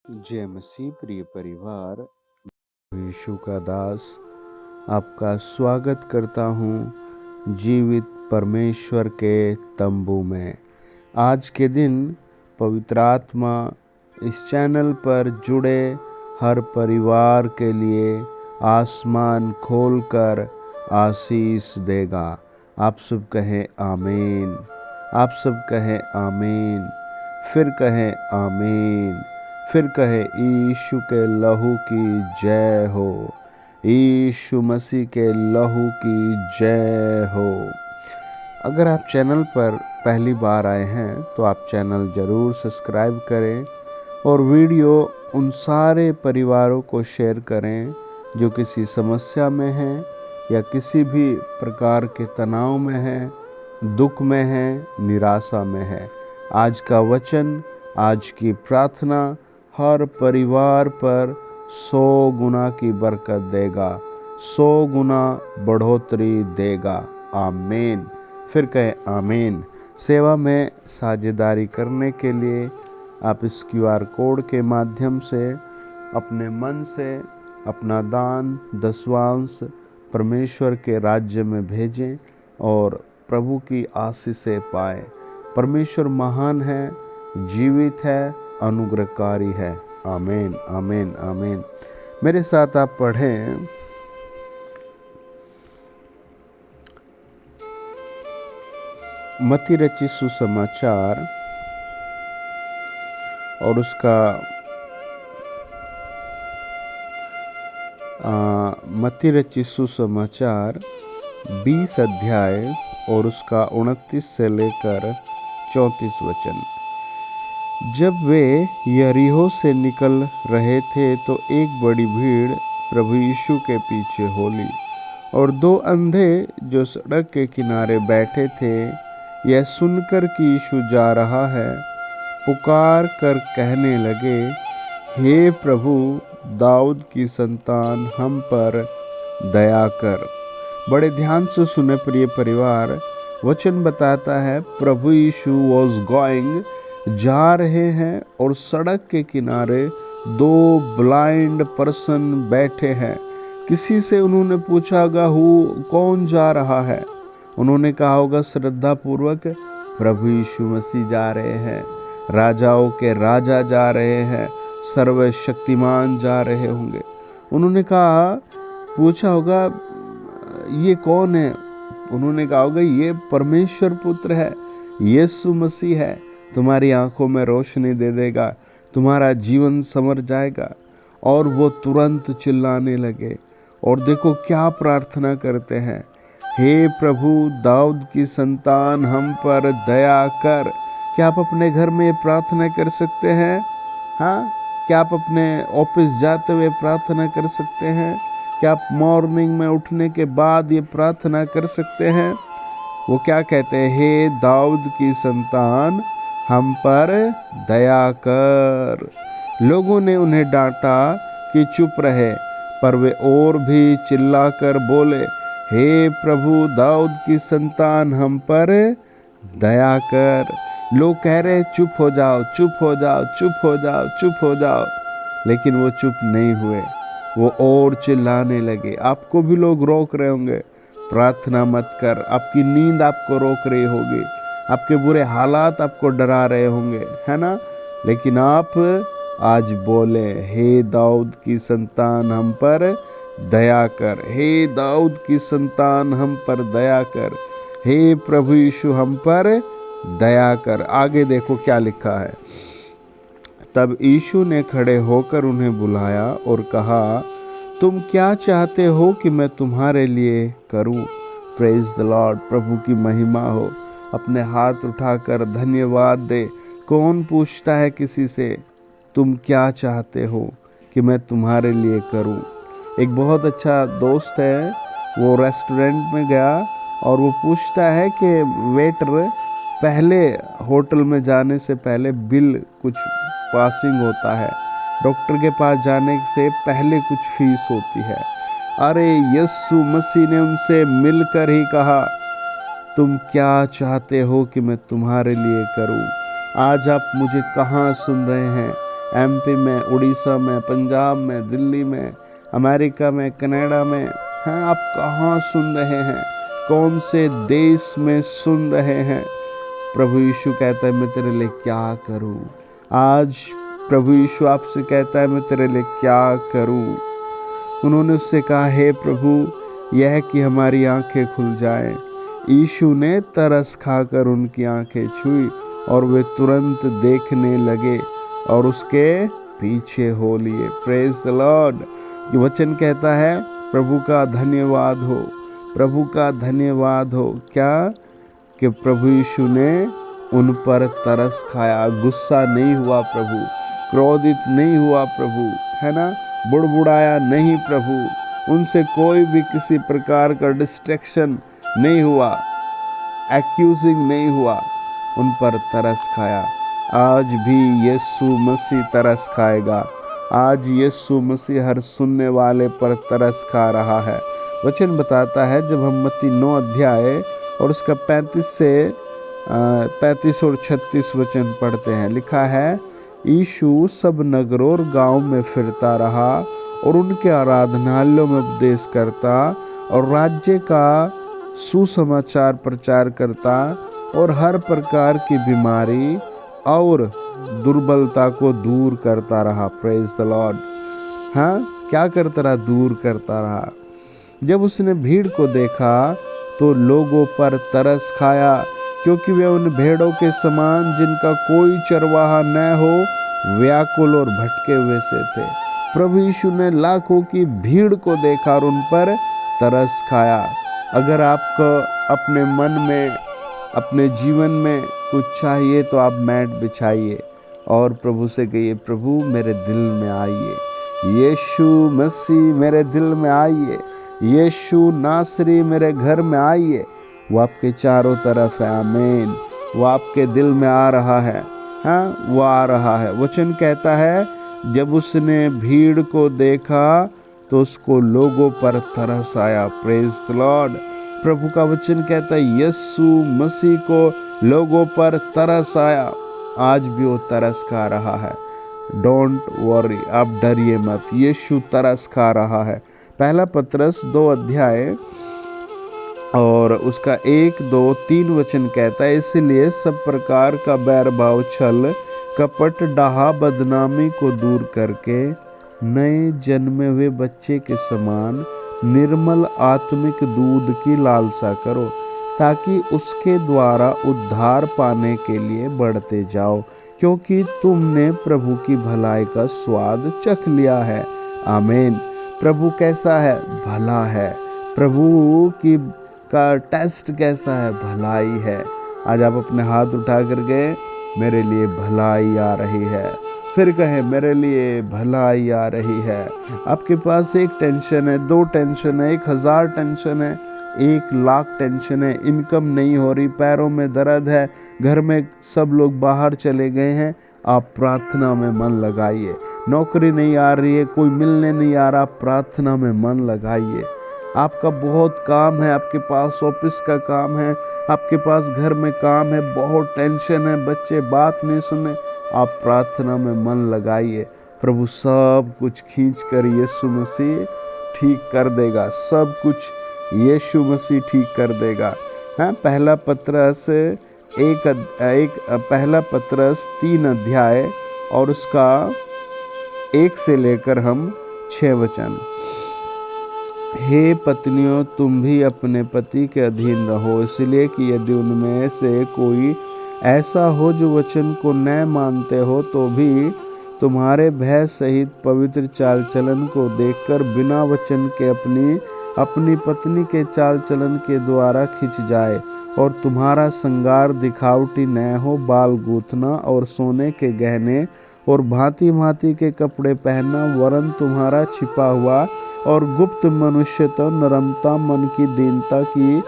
जय मसीह प्रिय परिवार, यीशु का दास आपका स्वागत करता हूँ जीवित परमेश्वर के तंबू में। आज के दिन पवित्र आत्मा इस चैनल पर जुड़े हर परिवार के लिए आसमान खोलकर आशीष देगा। आप सब कहें आमीन। आप सब कहें आमीन। फिर कहें आमीन। फिर कहे यीशु के लहू की जय हो। यीशु मसीह के लहू की जय हो। अगर आप चैनल पर पहली बार आए हैं तो आप चैनल जरूर सब्सक्राइब करें और वीडियो उन सारे परिवारों को शेयर करें जो किसी समस्या में हैं या किसी भी प्रकार के तनाव में हैं, दुख में हैं, निराशा में हैं। आज का वचन, आज की प्रार्थना हर परिवार पर 100 गुना की बरकत देगा, 100 गुना बढ़ोतरी देगा। आमीन। फिर कहें आमीन। सेवा में साझेदारी करने के लिए आप इस QR कोड के माध्यम से अपने मन से अपना दान, दसवांश परमेश्वर के राज्य में भेजें और प्रभु की आशीषें पाएं। परमेश्वर महान है, जीवित है, अनुग्रहकारी है। आमीन, आमीन, आमीन। मेरे साथ आप पढ़ें मत्ती रचित सुसमाचार और उसका मत्ती रचित सुसमाचार 20 अध्याय और उसका 29 से लेकर 34 वचन। जब वे यरीहो से निकल रहे थे तो एक बड़ी भीड़ प्रभु यीशु के पीछे हो ली और 2 अंधे जो सड़क के किनारे बैठे थे, यह सुनकर कि यीशु जा रहा है, पुकार कर कहने लगे, हे प्रभु, दाऊद की संतान, हम पर दया कर। बड़े ध्यान से सुने प्रिय परिवार। वचन बताता है प्रभु यीशु वॉज गोइंग, जा रहे हैं और सड़क के किनारे 2 ब्लाइंड पर्सन बैठे हैं। किसी से उन्होंने पूछा होगा कौन जा रहा है। उन्होंने कहा होगा श्रद्धा पूर्वक, प्रभु यीशु मसीह जा रहे हैं, राजाओं के राजा जा रहे हैं, सर्वशक्तिमान जा रहे होंगे। उन्होंने कहा, पूछा होगा ये कौन है। उन्होंने कहा होगा ये परमेश्वर पुत्र है, यीशु मसीह है, तुम्हारी आंखों में रोशनी दे देगा, तुम्हारा जीवन संवर जाएगा। और वो तुरंत चिल्लाने लगे और देखो क्या प्रार्थना करते हैं, हे प्रभु, दाऊद की संतान, हम पर दया कर। क्या आप अपने घर में ये प्रार्थना कर सकते हैं? हाँ, क्या आप अपने ऑफिस जाते हुए प्रार्थना कर सकते हैं? क्या आप मॉर्निंग में उठने के बाद ये प्रार्थना कर सकते हैं? वो क्या कहते हैं, हे दाऊद की संतान, हम पर दया कर। लोगों ने उन्हें डांटा कि चुप रहे, पर वे और भी चिल्लाकर बोले, हे प्रभु, दाऊद की संतान, हम पर दया कर। लोग कह रहे चुप हो जाओ, चुप हो जाओ, चुप हो जाओ, चुप हो जाओ, लेकिन वो चुप नहीं हुए, वो और चिल्लाने लगे। आपको भी लोग रोक रहे होंगे, प्रार्थना मत कर। आपकी नींद आपको रोक रही होगी, आपके बुरे हालात आपको डरा रहे होंगे, है ना? लेकिन आप आज बोले, हे दाऊद की संतान, हम पर दया कर। हे दाऊद की संतान, हम पर दया कर। हे प्रभु यीशु, हम पर दया कर। आगे देखो क्या लिखा है। तब यीशु ने खड़े होकर उन्हें बुलाया और कहा, तुम क्या चाहते हो कि मैं तुम्हारे लिए करूं? Praise the lord. प्रभु की महिमा हो। अपने हाथ उठाकर धन्यवाद दे। कौन पूछता है किसी से, तुम क्या चाहते हो कि मैं तुम्हारे लिए करूं? एक बहुत अच्छा दोस्त है, वो रेस्टोरेंट में गया और वो पूछता है कि वेटर, पहले होटल में जाने से पहले बिल कुछ पासिंग होता है, डॉक्टर के पास जाने से पहले कुछ फीस होती है। अरे यीशु मसीह ने उनसे मिलकर ही कहा, तुम क्या चाहते हो कि मैं तुम्हारे लिए करूं? आज आप मुझे कहाँ सुन रहे हैं? एमपी में, उड़ीसा में, पंजाब में, दिल्ली में, अमेरिका में, कनाडा में हैं, आप कहाँ सुन रहे हैं, कौन से देश में सुन रहे हैं। प्रभु यीशु कहता है मैं तेरे लिए क्या करूं। आज प्रभु यीशु आपसे कहता है मैं तेरे लिए क्या करूं। उन्होंने उससे कहा हे प्रभु यह कि हमारी आंखें खुल जाएं। यीशु ने तरस खाकर उनकी आंखें छुई और वे तुरंत देखने लगे और उसके पीछे हो लिए। Praise the Lord. ये वचन कहता है प्रभु का धन्यवाद हो, प्रभु का धन्यवाद हो। क्या कि प्रभु यीशु ने उन पर तरस खाया, गुस्सा नहीं हुआ प्रभु, क्रोधित नहीं हुआ प्रभु, है ना, बुड़बुड़ाया नहीं प्रभु, उनसे कोई भी किसी प्रकार का डिस्ट्रैक्शन नहीं हुआ, एक्यूजिंग नहीं हुआ, उन पर तरस खाया। आज भी यीशु मसीह तरस खाएगा। आज यीशु मसीह हर सुनने वाले पर तरस खा रहा है। वचन बताता है जब हम मत्ती 9 अध्याय और उसका 35 और 36 वचन पढ़ते हैं, लिखा है यीशु सब नगरों और गांव में फिरता रहा और उनके आराधनालयों में उपदेश करता और राज्य का सुसमाचार प्रचार करता और हर प्रकार की बीमारी और दुर्बलता को दूर करता रहा। Praise the Lord. हाँ, क्या करता रहा? दूर करता रहा। जब उसने भीड़ को देखा तो लोगों पर तरस खाया, क्योंकि वे उन भेड़ों के समान जिनका कोई चरवाहा न हो व्याकुल और भटके हुए से थे। प्रभु यीशु ने लाखों की भीड़ को देखा और उन पर तरस खाया। अगर आपको अपने मन में, अपने जीवन में कुछ चाहिए तो आप मैट बिछाइए और प्रभु से कहिए प्रभु मेरे दिल में आइए, यीशु मसीह मेरे दिल में आइए, यीशु नासरी मेरे घर में आइए। वो आपके चारों तरफ है। आमीन। वो आपके दिल में आ रहा है। हाँ, वो आ रहा है। वचन कहता है जब उसने भीड़ को देखा तो उसको लोगों पर तरस आया। Praise the lord. प्रभु का वचन कहता है यीशु मसीह को लोगों पर तरस आया। आज भी वो तरस खा रहा है। डोंट वरी, आप डरिए मत, यीशु तरस खा रहा है। पहला पत्रस 2 अध्याय और उसका 1, 2, 3 वचन कहता है इसलिए सब प्रकार का बैर भाव, छल, कपट, डाहा, बदनामी को दूर करके नए जन्मे हुए बच्चे के समान निर्मल आत्मिक दूध की लालसा करो, ताकि उसके द्वारा उद्धार पाने के लिए बढ़ते जाओ, क्योंकि तुमने प्रभु की भलाई का स्वाद चख लिया है। आमीन। प्रभु कैसा है? भला है। प्रभु की का टेस्ट कैसा है? भलाई है। आज आप अपने हाथ उठा कर गए, मेरे लिए भलाई आ रही है। फिर कहे मेरे लिए भलाई आ रही है। आपके पास एक टेंशन है, 2 टेंशन है, 1000 टेंशन है, 1,00,000 टेंशन है, इनकम नहीं हो रही, पैरों में दर्द है, घर में सब लोग बाहर चले गए हैं, आप प्रार्थना में मन लगाइए। नौकरी नहीं आ रही है, कोई मिलने नहीं आ रहा, प्रार्थना में मन लगाइए। आपका बहुत काम है, आपके पास ऑफिस का काम है, आपके पास घर में काम है, बहुत टेंशन है, बच्चे बात नहीं सुने, आप प्रार्थना में मन लगाइए। प्रभु सब कुछ खींच कर यीशु मसीह ठीक कर देगा। सब कुछ यीशु मसीह ठीक कर देगा। हाँ, पहला पत्रस 3 अध्याय और उसका 1 से लेकर हम 6 वचन। हे पत्नियों, तुम भी अपने पति के अधीन रहो, इसलिए कि यदि उनमें से कोई ऐसा हो जो वचन को न मानते हो तो भी तुम्हारे भय सहित पवित्र चाल चलन को देखकर बिना वचन के अपनी पत्नी के चाल चलन के द्वारा खिंच जाए, और तुम्हारा श्रृंगार दिखावटी न हो, बाल गूंथना और सोने के गहने और भांति भांति के कपड़े पहनना, वरन तुम्हारा छिपा हुआ और गुप्त मनुष्य तो नरमता, मन की दीनता की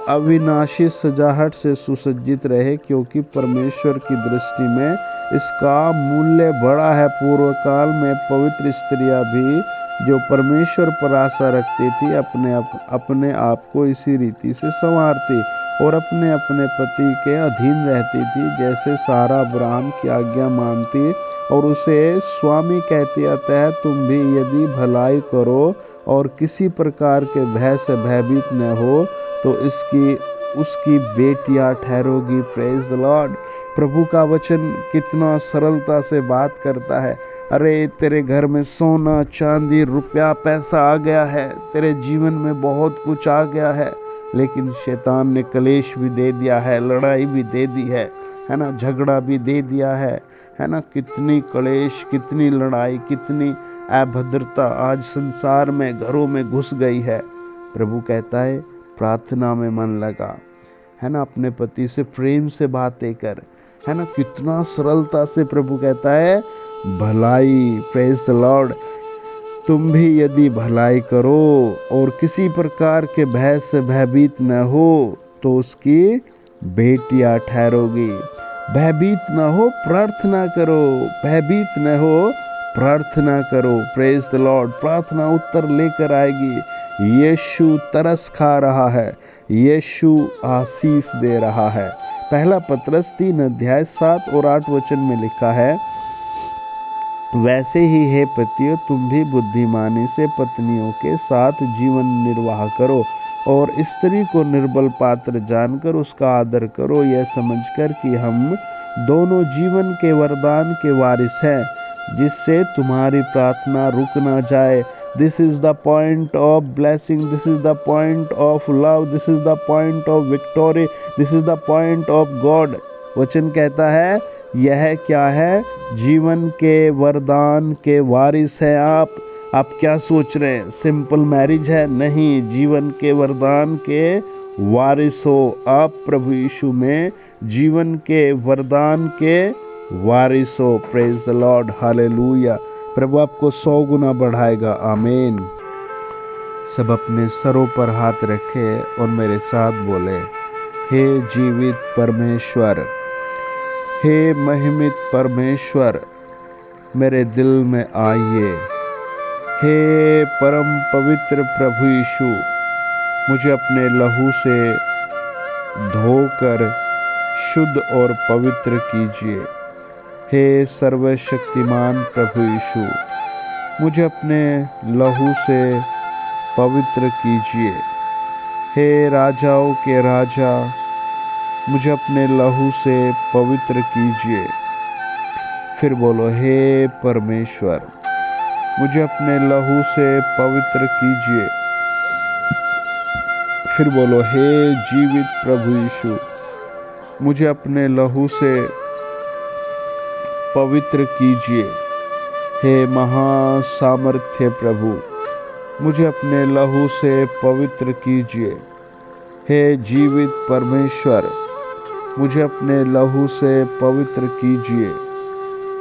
अविनाशी सजाहट से सुसज्जित रहे, क्योंकि परमेश्वर की दृष्टि में इसका मूल्य बड़ा है। पूर्व काल में पवित्र स्त्रियां भी जो परमेश्वर पर आशा रखती थी अपने आप को इसी रीति से संवारती और अपने अपने पति के अधीन रहती थी, जैसे सारा अब्राहम की आज्ञा मानती और उसे स्वामी कहती। अतः तुम भी यदि भलाई करो और किसी प्रकार के भय से भयभीत न हो तो उसकी बेटियां ठहरोगी। Praise the lord. प्रभु का वचन कितना सरलता से बात करता है। अरे तेरे घर में सोना चांदी रुपया पैसा आ गया है, तेरे जीवन में बहुत कुछ आ गया है, लेकिन शैतान ने कलेश भी दे दिया है, लड़ाई भी दे दी है ना, झगड़ा भी दे दिया है ना। कितनी कलेश, कितनी लड़ाई, कितनी अभद्रता आज संसार में घरों में घुस गई है। प्रभु कहता है प्रार्थना में मन लगा, है ना, अपने पति से प्रेम से बातें कर, है ना। कितना सरलता से प्रभु कहता है भलाई। Praise the Lord. तुम भी यदि भलाई करो और किसी प्रकार के भय से भयभीत न हो तो उसकी बेटियां ठहरोगी। भयभीत न हो, प्रार्थना करो। भयभीत न हो, प्रार्थना करो। Praise the Lord. प्रार्थना उत्तर लेकर आएगी। यीशु तरस खा रहा है, यीशु आशीष दे रहा है। पहला पतरस 3 अध्याय 7 और 8 वचन में लिखा है, वैसे ही हे पतियों तुम भी बुद्धिमानी से पत्नियों के साथ जीवन निर्वाह करो और स्त्री को निर्बल पात्र जानकर उसका आदर करो, यह समझकर कि हम दोनों जीवन के वरदान के वारिस हैं, जिससे तुम्हारी प्रार्थना रुक ना जाए। This is the point of blessing, this is the point of love, this is the point of victory, this is the point of God. वचन कहता है यह क्या है? जीवन के वरदान के वारिस हैं आप क्या सोच रहे हैं सिंपल मैरिज है? नहीं, जीवन के वरदान के वारिस हो आप। प्रभु यीशु में जीवन के वरदान के वारिस हो। Praise the lord, hallelujah. प्रभु आपको 100 गुना बढ़ाएगा। आमीन। सब अपने सरों पर हाथ रखे और मेरे साथ बोले, हे जीवित परमेश्वर, हे महिमित परमेश्वर, मेरे दिल में आइए। हे परम पवित्र प्रभु यीशु, मुझे अपने लहू से धोकर शुद्ध और पवित्र कीजिए। हे सर्वशक्तिमान प्रभु यीशु, मुझे अपने लहू से पवित्र कीजिए। हे राजाओं के राजा, मुझे अपने लहू से पवित्र कीजिए। फिर बोलो, हे परमेश्वर, मुझे अपने लहू से पवित्र कीजिए। फिर बोलो, हे जीवित प्रभु यीशु, मुझे अपने लहू से पवित्र कीजिए। हे महासामर्थ्य प्रभु, मुझे अपने लहू से पवित्र कीजिए। हे जीवित परमेश्वर, मुझे अपने लहू से पवित्र कीजिए।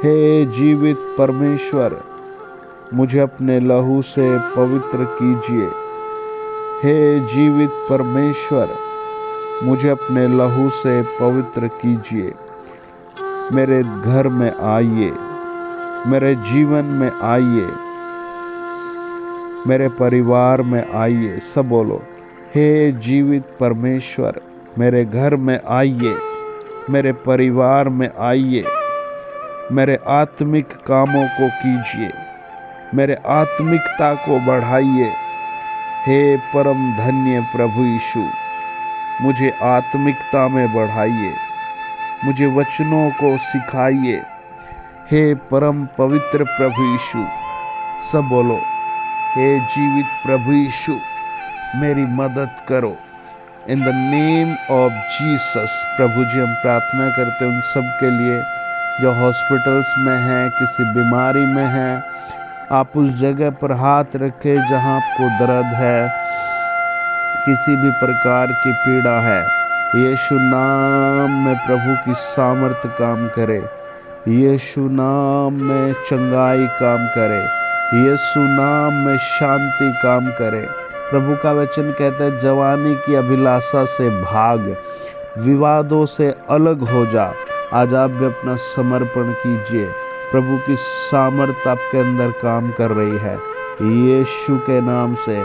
हे जीवित परमेश्वर, मुझे अपने लहू से पवित्र कीजिए। हे जीवित परमेश्वर, मुझे अपने लहू से पवित्र कीजिए। मेरे घर में आइए, मेरे जीवन में आइए, मेरे परिवार में आइए। सब बोलो, हे जीवित परमेश्वर, मेरे घर में आइए, मेरे परिवार में आइए, मेरे आत्मिक कामों को कीजिए, मेरे आत्मिकता को बढ़ाइए। हे परम धन्य प्रभु यीशु, मुझे आत्मिकता में बढ़ाइए, मुझे वचनों को सिखाइए। हे परम पवित्र प्रभु यीशु, सब बोलो, हे जीवित प्रभु यीशु, मेरी मदद करो। In the name of Jesus. प्रभु जी, हम प्रार्थना करते हैं उन सब के लिए जो हॉस्पिटल्स में हैं, किसी बीमारी में हैं। आप उस जगह पर हाथ रखें जहां आपको दर्द है, किसी भी प्रकार की पीड़ा है। यीशु नाम में प्रभु की सामर्थ काम करे, यीशु नाम में चंगाई काम करे, यीशु नाम में शांति काम करे। प्रभु का वचन कहता है जवानी की अभिलाषा से भाग, विवादों से अलग हो जा। आज आप भी अपना समर्पण कीजिए। प्रभु की सामर्थ आपके अंदर काम कर रही है। यीशु के नाम से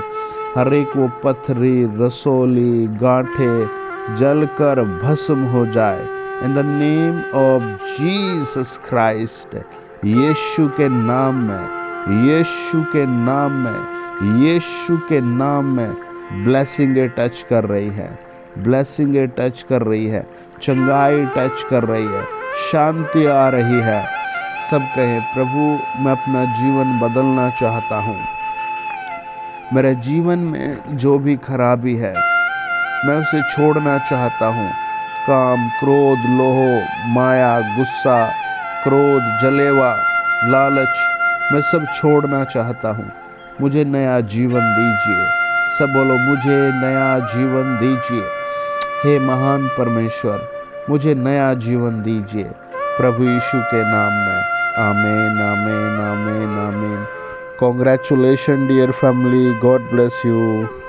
हर एक वो पथरी, रसोली, गांठे, जलकर भस्म हो जाए। In the name of Jesus Christ, Yeshu के नाम में, यीशु के नाम में, यीशु के नाम में ब्लेसिंग टच कर रही है, ब्लेसिंग टच कर रही है, चंगाई टच कर रही है, शांति आ रही है। सब कहें, प्रभु मैं अपना जीवन बदलना चाहता हूँ। मेरे जीवन में जो भी खराबी है मैं उसे छोड़ना चाहता हूँ। काम, क्रोध, लोभ, माया, गुस्सा, क्रोध, जलेवा, लालच, मैं सब छोड़ना चाहता हूँ। मुझे नया जीवन दीजिए। सब बोलो, मुझे नया जीवन दीजिए। हे महान परमेश्वर, मुझे नया जीवन दीजिए प्रभु यीशु के नाम में। आमीन, आमीन, आमीन, आमीन। Congratulations dear family, God bless you.